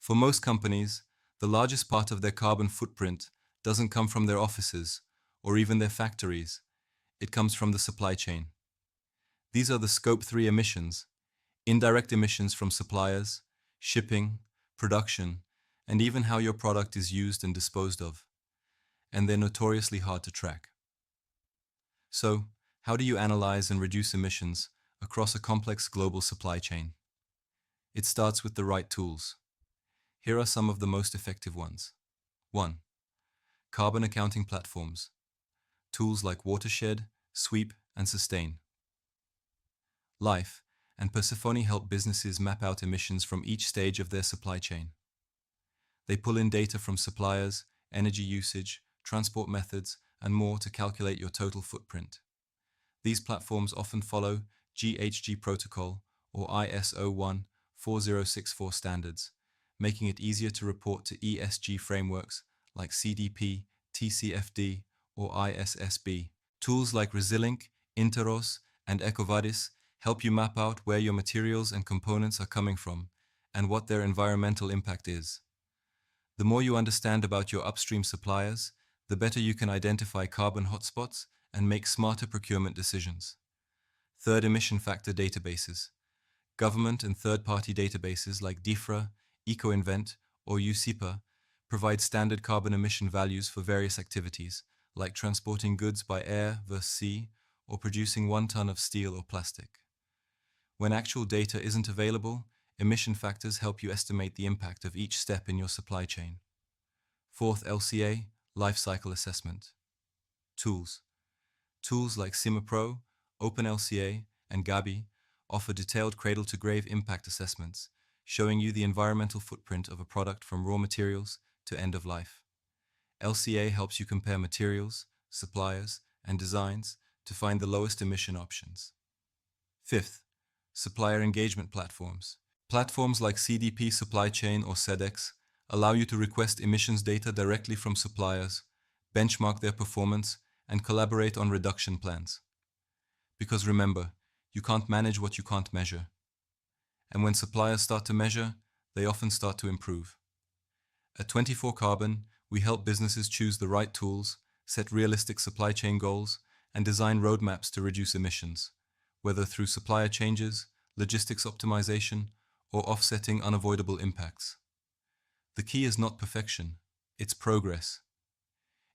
For most companies, the largest part of their carbon footprint doesn't come from their offices or even their factories. It comes from the supply chain. These are the Scope 3 emissions, indirect emissions from suppliers, shipping, production, and even how your product is used and disposed of. And they're notoriously hard to track. So, how do you analyze and reduce emissions across a complex global supply chain? It starts with the right tools. Here are some of the most effective ones. 1. Carbon accounting platforms. Tools like Watershed, Sweep, and Sustain. Life and Persephone help businesses map out emissions from each stage of their supply chain. They pull in data from suppliers, energy usage, transport methods, and more to calculate your total footprint. These platforms often follow GHG Protocol or ISO 14064 standards, making it easier to report to ESG frameworks like CDP, TCFD, or ISSB. Tools like Resilink, Interos, and EcoVadis help you map out where your materials and components are coming from and what their environmental impact is. The more you understand about your upstream suppliers, the better you can identify carbon hotspots and make smarter procurement decisions. Third, emission factor databases. Government and third-party databases like DIFRA, EcoInvent, or USIPA provide standard carbon emission values for various activities, like transporting goods by air versus sea, or producing 1 ton of steel or plastic. When actual data isn't available, emission factors help you estimate the impact of each step in your supply chain. Fourth, LCA, Life Cycle Assessment. Tools. Tools like CIMAPRO, OpenLCA, and Gabi offer detailed cradle-to-grave impact assessments, showing you the environmental footprint of a product from raw materials to end of life. LCA helps you compare materials, suppliers, and designs to find the lowest emission options. Fifth, Supplier Engagement Platforms. Platforms like CDP Supply Chain or SEDEX allow you to request emissions data directly from suppliers, benchmark their performance, and collaborate on reduction plans. Because remember, you can't manage what you can't measure. And when suppliers start to measure, they often start to improve. At 24 Carbon, we help businesses choose the right tools, set realistic supply chain goals, and design roadmaps to reduce emissions, whether through supplier changes, logistics optimization, or offsetting unavoidable impacts. The key is not perfection, it's progress.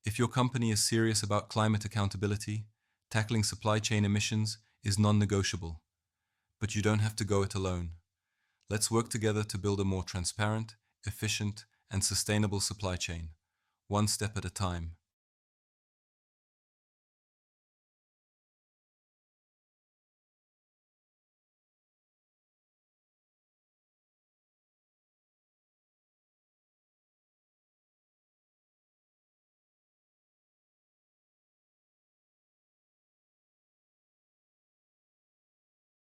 If your company is serious about climate accountability, tackling supply chain emissions is non-negotiable. But you don't have to go it alone. Let's work together to build a more transparent, efficient, and sustainable supply chain, one step at a time.